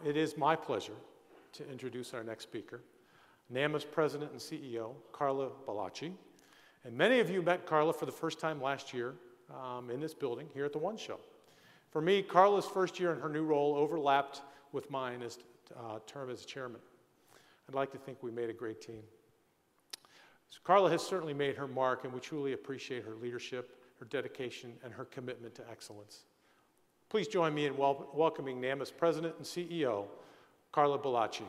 it is my pleasure to introduce our next speaker, NAMA's President and CEO, Carla Balakgie. And many of you met Carla for the first time last year in this building here at the OneShow. For me, Carla's first year in her new role overlapped with mine as term as chairman. I'd like to think we made a great team. So Carla has certainly made her mark, and we truly appreciate her leadership, her dedication, and her commitment to excellence. Please join me in welcoming NAMA's President and CEO, Carla Balakgie.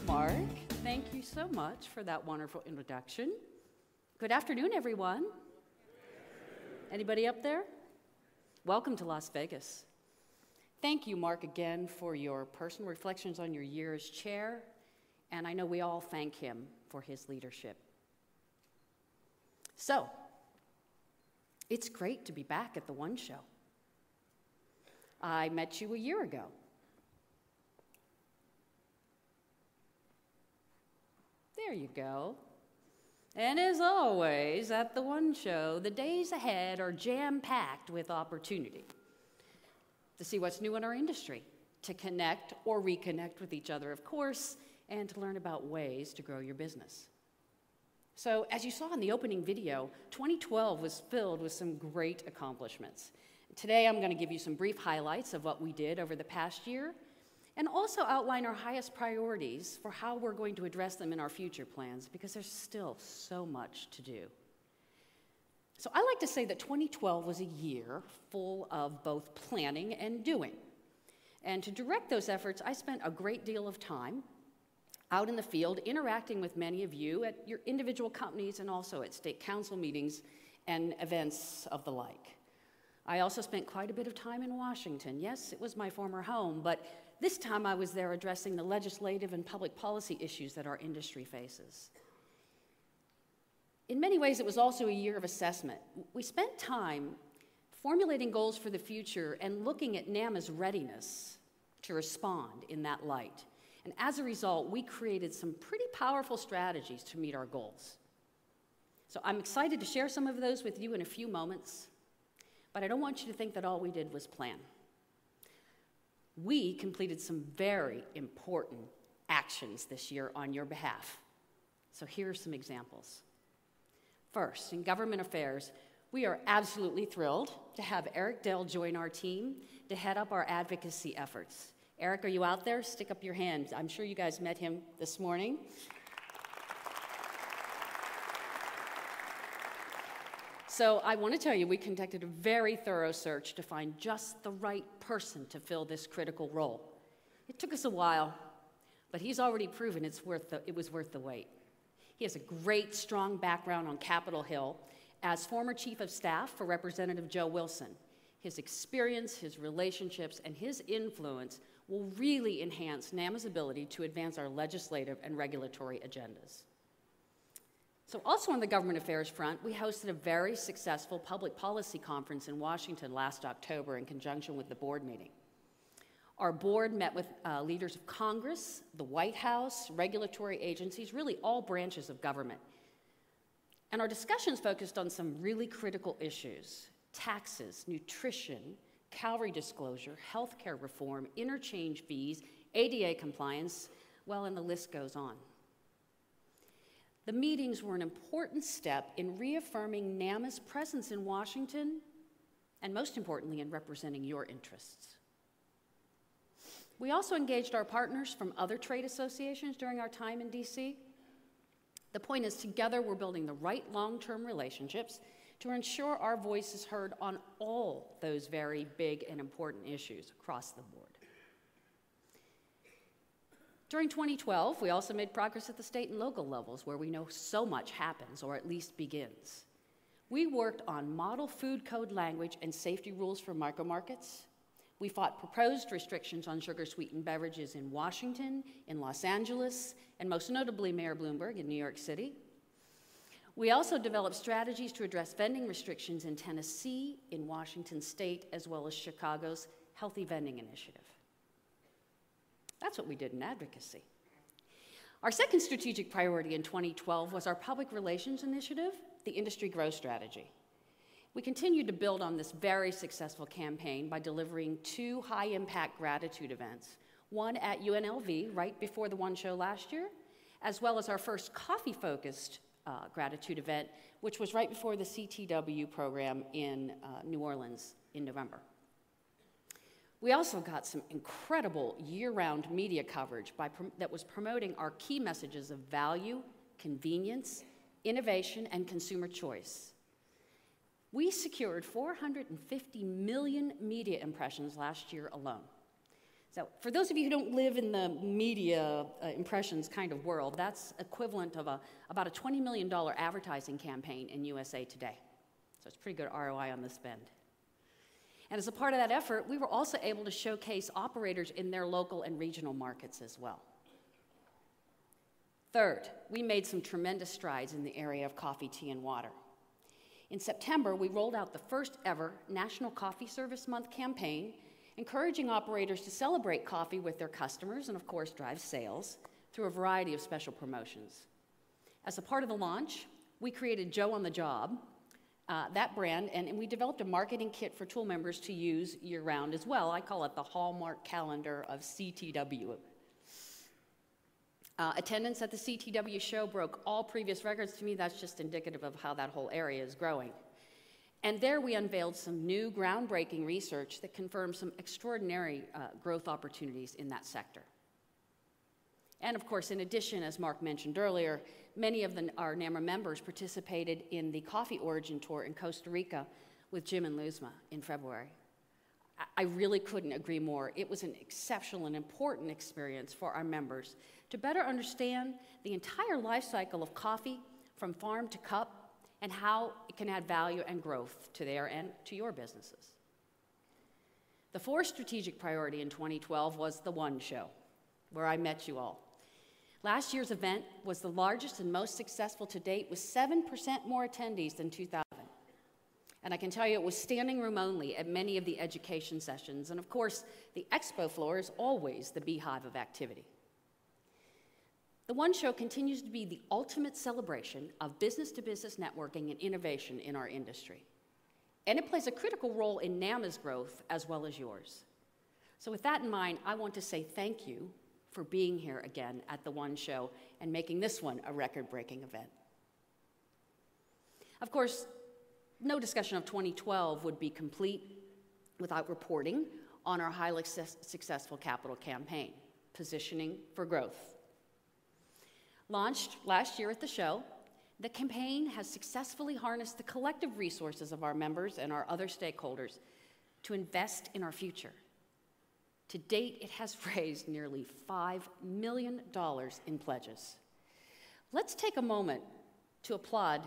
Mark, thank you so much for that wonderful introduction. Good afternoon, everyone. Anybody up there? Welcome to Las Vegas. Thank you, Mark, again for your personal reflections on your year as chair, and I know we all thank him for his leadership. So, it's great to be back at the OneShow. I met you a year ago. There you go. And as always, at the OneShow, the days ahead are jam-packed with opportunity to see what's new in our industry, to connect or reconnect with each other, of course, and to learn about ways to grow your business. So, as you saw in the opening video, 2012 was filled with some great accomplishments. Today, I'm going to give you some brief highlights of what we did over the past year, and also outline our highest priorities for how we're going to address them in our future plans, because there's still so much to do. So I like to say that 2012 was a year full of both planning and doing. And to direct those efforts, I spent a great deal of time out in the field interacting with many of you at your individual companies and also at state council meetings and events of the like. I also spent quite a bit of time in Washington. Yes, it was my former home, but this time I was there addressing the legislative and public policy issues that our industry faces. In many ways, it was also a year of assessment. We spent time formulating goals for the future and looking at NAMA's readiness to respond in that light. And as a result, we created some pretty powerful strategies to meet our goals. So I'm excited to share some of those with you in a few moments, but I don't want you to think that all we did was plan. We completed some very important actions this year on your behalf. So here are some examples. First, in government affairs, we are absolutely thrilled to have Eric Dell join our team to head up our advocacy efforts. Eric, are you out there? Stick up your hand. I'm sure you guys met him this morning. So I want to tell you, we conducted a very thorough search to find just the right person to fill this critical role. It took us a while, but he's already proven it was worth the wait. He has a great, strong background on Capitol Hill as former chief of staff for Representative Joe Wilson. His experience, his relationships, and his influence will really enhance NAMA's ability to advance our legislative and regulatory agendas. So also on the government affairs front, we hosted a very successful public policy conference in Washington last October in conjunction with the board meeting. Our board met with leaders of Congress, the White House, regulatory agencies, really all branches of government. And our discussions focused on some really critical issues: taxes, nutrition, calorie disclosure, healthcare reform, interchange fees, ADA compliance, well, and the list goes on. The meetings were an important step in reaffirming NAMA's presence in Washington, and most importantly, in representing your interests. We also engaged our partners from other trade associations during our time in DC. The point is, together we're building the right long-term relationships to ensure our voice is heard on all those very big and important issues across the board. During 2012, we also made progress at the state and local levels, where we know so much happens, or at least begins. We worked on model food code language and safety rules for micromarkets. We fought proposed restrictions on sugar-sweetened beverages in Washington, in Los Angeles, and most notably Mayor Bloomberg in New York City. We also developed strategies to address vending restrictions in Tennessee, in Washington State, as well as Chicago's Healthy Vending Initiative. That's what we did in advocacy. Our second strategic priority in 2012 was our public relations initiative, the Industry Growth Strategy. We continued to build on this very successful campaign by delivering 2 high-impact gratitude events, one at UNLV right before the OneShow last year, as well as our first coffee-focused gratitude event, which was right before the CTW program in New Orleans in November. We also got some incredible year-round media coverage that was promoting our key messages of value, convenience, innovation, and consumer choice. We secured 450 million media impressions last year alone. So for those of you who don't live in the media impressions kind of world, that's equivalent of about a $20 million advertising campaign in USA Today. So it's pretty good ROI on the spend. And as a part of that effort, we were also able to showcase operators in their local and regional markets as well. Third, we made some tremendous strides in the area of coffee, tea, and water. In September, we rolled out the first ever National Coffee Service Month campaign, encouraging operators to celebrate coffee with their customers and, of course, drive sales through a variety of special promotions. As a part of the launch, we created Joe on the Job, that brand, and we developed a marketing kit for tool members to use year-round as well. I call it the Hallmark calendar of CTW. Attendance at the CTW show broke all previous records. To me, that's just indicative of how that whole area is growing. And there we unveiled some new groundbreaking research that confirmed some extraordinary growth opportunities in that sector. And of course, in addition, as Mark mentioned earlier, many of our NAMRA members participated in the Coffee Origin Tour in Costa Rica with Jim and Luzma in February. I really couldn't agree more. It was an exceptional and important experience for our members to better understand the entire life cycle of coffee from farm to cup and how it can add value and growth to their and to your businesses. The fourth strategic priority in 2012 was the OneShow, where I met you all. Last year's event was the largest and most successful to date, with 7% more attendees than 2000. And I can tell you it was standing room only at many of the education sessions. And of course, the expo floor is always the beehive of activity. The OneShow continues to be the ultimate celebration of business-to-business networking and innovation in our industry. And it plays a critical role in NAMA's growth as well as yours. So with that in mind, I want to say thank you for being here again at the OneShow and making this one a record-breaking event. Of course, no discussion of 2012 would be complete without reporting on our highly successful capital campaign, Positioning for Growth. Launched last year at the show, the campaign has successfully harnessed the collective resources of our members and our other stakeholders to invest in our future. To date, it has raised nearly $5 million in pledges. Let's take a moment to applaud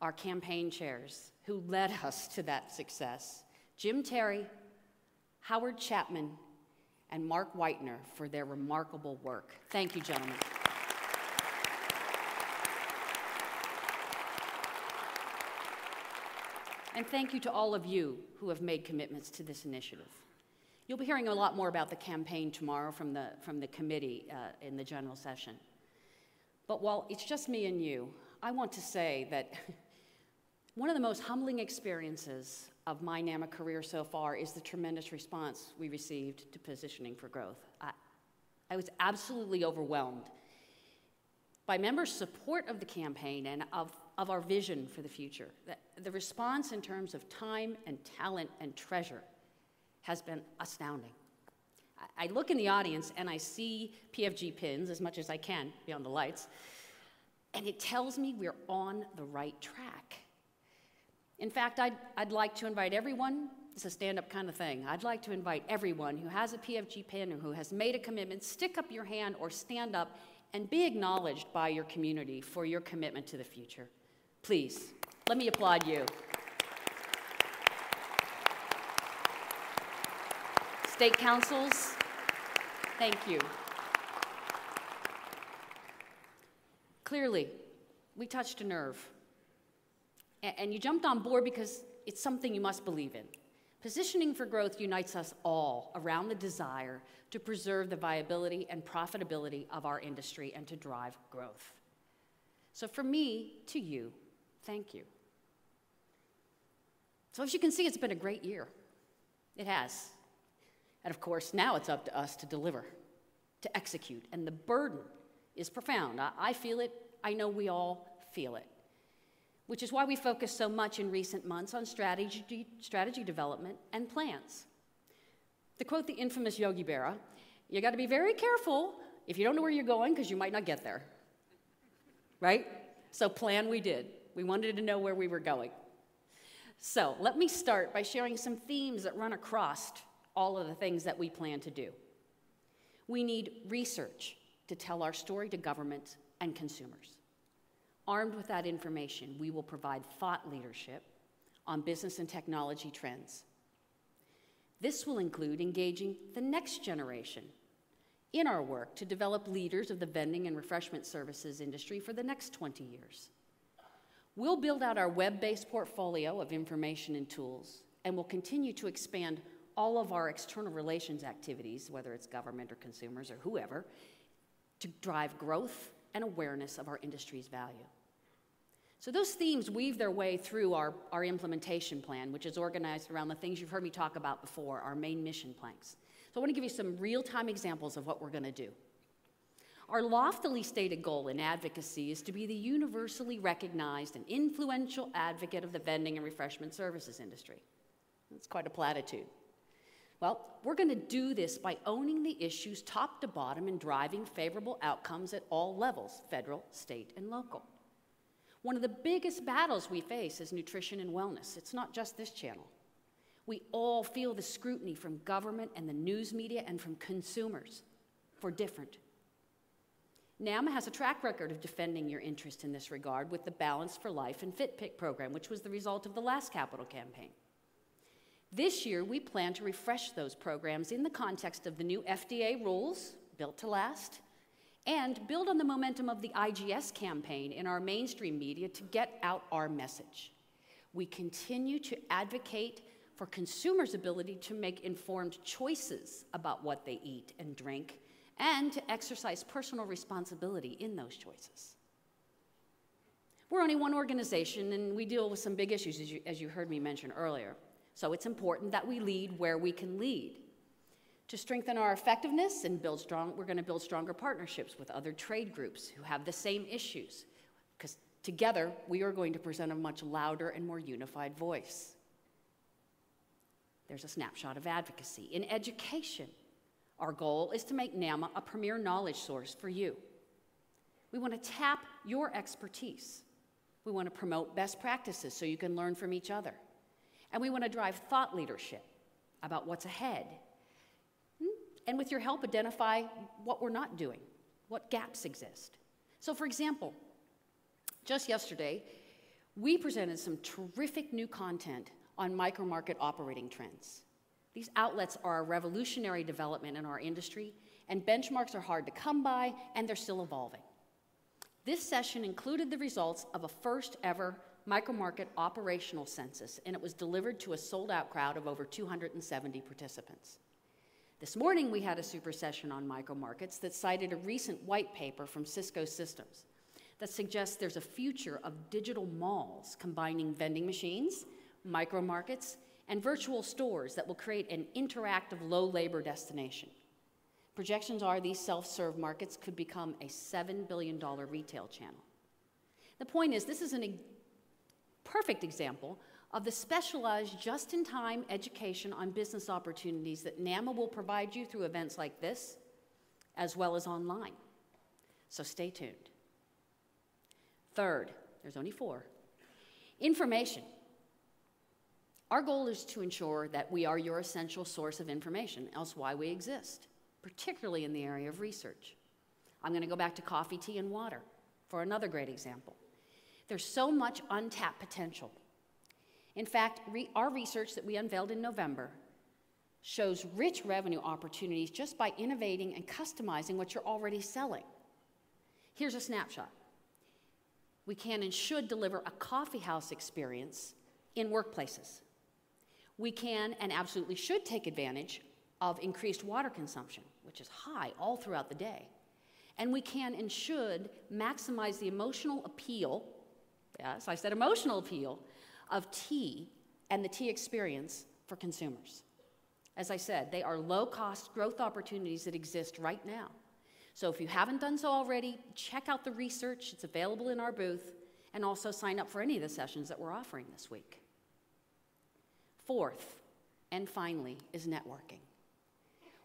our campaign chairs who led us to that success, Jim Terry, Howard Chapman, and Mark Whitener for their remarkable work. Thank you, gentlemen. And thank you to all of you who have made commitments to this initiative. You'll be hearing a lot more about the campaign tomorrow from the committee in the general session. But while it's just me and you, I want to say that one of the most humbling experiences of my NAMA career so far is the tremendous response we received to Positioning for Growth. I was absolutely overwhelmed by members' support of the campaign and of our vision for the future. The response in terms of time and talent and treasure has been astounding. I look in the audience and I see PFG pins as much as I can beyond the lights, and it tells me we're on the right track. In fact, I'd like to invite everyone, it's a stand-up kind of thing, I'd like to invite everyone who has a PFG pin or who has made a commitment, stick up your hand or stand up and be acknowledged by your community for your commitment to the future. Please, let me applaud you. State councils, thank you. Clearly, we touched a nerve. And you jumped on board because it's something you must believe in. Positioning for growth unites us all around the desire to preserve the viability and profitability of our industry and to drive growth. So from me to you, thank you. So as you can see, it's been a great year. It has. And of course, now it's up to us to deliver, to execute. And the burden is profound. I feel it. I know we all feel it. Which is why we focus so much in recent months on strategy development and plans. To quote the infamous Yogi Berra, you got to be very careful if you don't know where you're going because you might not get there. Right? So plan we did. We wanted to know where we were going. So let me start by sharing some themes that run across all of the things that we plan to do. We need research to tell our story to government and consumers. Armed with that information, we will provide thought leadership on business and technology trends. This will include engaging the next generation in our work to develop leaders of the vending and refreshment services industry for the next 20 years. We'll build out our web-based portfolio of information and tools, and we'll continue to expand all of our external relations activities, whether it's government or consumers or whoever, to drive growth and awareness of our industry's value. So those themes weave their way through our implementation plan, which is organized around the things you've heard me talk about before, our main mission planks. So I want to give you some real-time examples of what we're going to do. Our loftily stated goal in advocacy is to be the universally recognized and influential advocate of the vending and refreshment services industry. That's quite a platitude. Well, we're going to do this by owning the issues top to bottom and driving favorable outcomes at all levels, federal, state, and local. One of the biggest battles we face is nutrition and wellness. It's not just this channel. We all feel the scrutiny from government and the news media and from consumers for different. NAMA has a track record of defending your interest in this regard with the Balance for Life and FitPick program, which was the result of the last capital campaign. This year, we plan to refresh those programs in the context of the new FDA rules, built to last, and build on the momentum of the IGS campaign in our mainstream media to get out our message. We continue to advocate for consumers' ability to make informed choices about what they eat and drink, and to exercise personal responsibility in those choices. We're only one organization, and we deal with some big issues, as you heard me mention earlier. So it's important that we lead where we can lead. To strengthen our effectiveness and we're going to build stronger partnerships with other trade groups who have the same issues, because together we are going to present a much louder and more unified voice. There's a snapshot of advocacy. In education, our goal is to make NAMA a premier knowledge source for you. We want to tap your expertise. We want to promote best practices so you can learn from each other. And we want to drive thought leadership about what's ahead. And with your help, identify what we're not doing, what gaps exist. So for example, just yesterday, we presented some terrific new content on micro-market operating trends. These outlets are a revolutionary development in our industry, and benchmarks are hard to come by, and they're still evolving. This session included the results of a first-ever micro-market operational census, and it was delivered to a sold-out crowd of over 270 participants. This morning, we had a super session on micro-markets that cited a recent white paper from Cisco Systems that suggests there's a future of digital malls combining vending machines, micro-markets, and virtual stores that will create an interactive low-labor destination. Projections are these self-serve markets could become a $7 billion retail channel. The point is, this is a perfect example of the specialized just-in-time education on business opportunities that NAMA will provide you through events like this, as well as online. So stay tuned. Third, there's only 4. Information. Our goal is to ensure that we are your essential source of information, else why we exist, particularly in the area of research. I'm going to go back to coffee, tea, and water for another great example. There's so much untapped potential. In fact, our research that we unveiled in November shows rich revenue opportunities just by innovating and customizing what you're already selling. Here's a snapshot. We can and should deliver a coffee house experience in workplaces. We can and absolutely should take advantage of increased water consumption, which is high all throughout the day. And we can and should maximize the emotional appeal, yes, I said emotional appeal, of tea and the tea experience for consumers. As I said, they are low-cost growth opportunities that exist right now. So if you haven't done so already, check out the research. It's available in our booth, and also sign up for any of the sessions that we're offering this week. Fourth, and finally, is networking.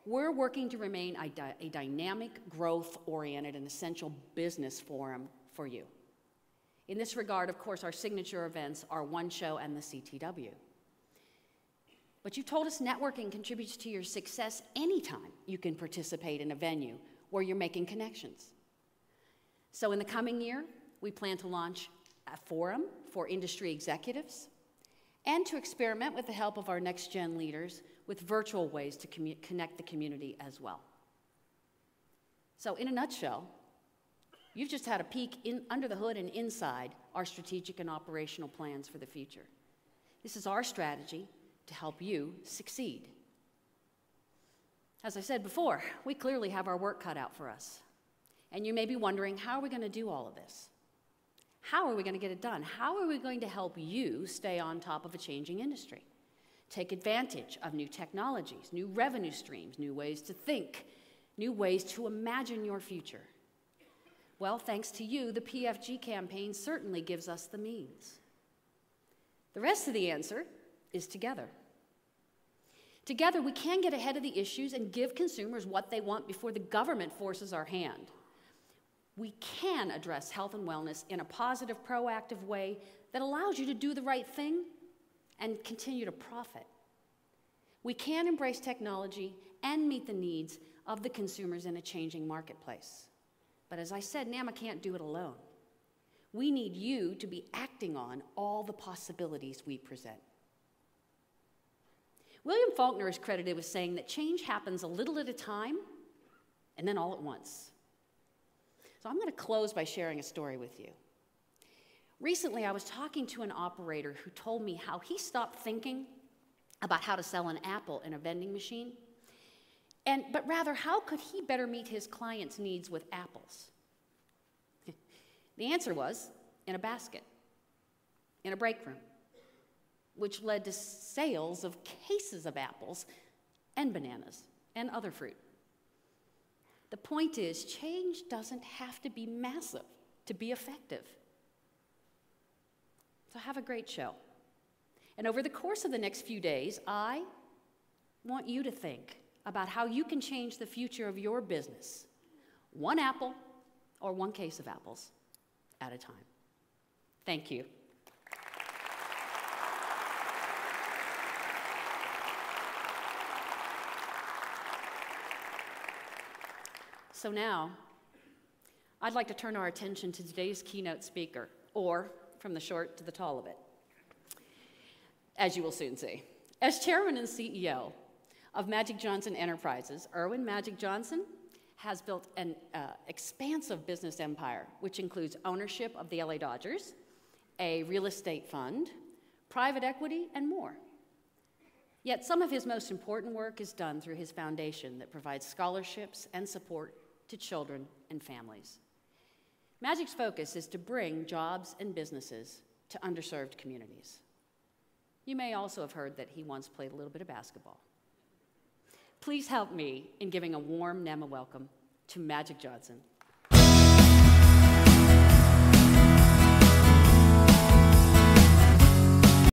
We're working to remain a dynamic, growth-oriented, and essential business forum for you. In this regard, of course, our signature events are OneShow and the CTW. But you told us networking contributes to your success anytime you can participate in a venue where you're making connections. So in the coming year, we plan to launch a forum for industry executives and to experiment with the help of our next-gen leaders with virtual ways to connect the community as well. So in a nutshell, you've just had a peek under the hood and inside our strategic and operational plans for the future. This is our strategy to help you succeed. As I said before, we clearly have our work cut out for us. And you may be wondering, how are we going to do all of this? How are we going to get it done? How are we going to help you stay on top of a changing industry? Take advantage of new technologies, new revenue streams, new ways to think, new ways to imagine your future. Well, thanks to you, the PFG campaign certainly gives us the means. The rest of the answer is together. Together, we can get ahead of the issues and give consumers what they want before the government forces our hand. We can address health and wellness in a positive, proactive way that allows you to do the right thing and continue to profit. We can embrace technology and meet the needs of the consumers in a changing marketplace. But as I said, NAMA can't do it alone. We need you to be acting on all the possibilities we present. William Faulkner is credited with saying that change happens a little at a time and then all at once. So I'm going to close by sharing a story with you. Recently, I was talking to an operator who told me how he stopped thinking about how to sell an apple in a vending machine, but rather, how could he better meet his clients' needs with apples? The answer was in a basket, in a break room, which led to sales of cases of apples and bananas and other fruit. The point is, change doesn't have to be massive to be effective. So have a great show. And over the course of the next few days, I want you to think about how you can change the future of your business, one apple or one case of apples at a time. Thank you. So now, I'd like to turn our attention to today's keynote speaker, or from the short to the tall of it, as you will soon see. As chairman and CEO of Magic Johnson Enterprises, Irwin Magic Johnson has built an expansive business empire, which includes ownership of the LA Dodgers, a real estate fund, private equity, and more. Yet some of his most important work is done through his foundation that provides scholarships and support to children and families. Magic's focus is to bring jobs and businesses to underserved communities. You may also have heard that he once played a little bit of basketball. Please help me in giving a warm NAMA welcome to Magic Johnson.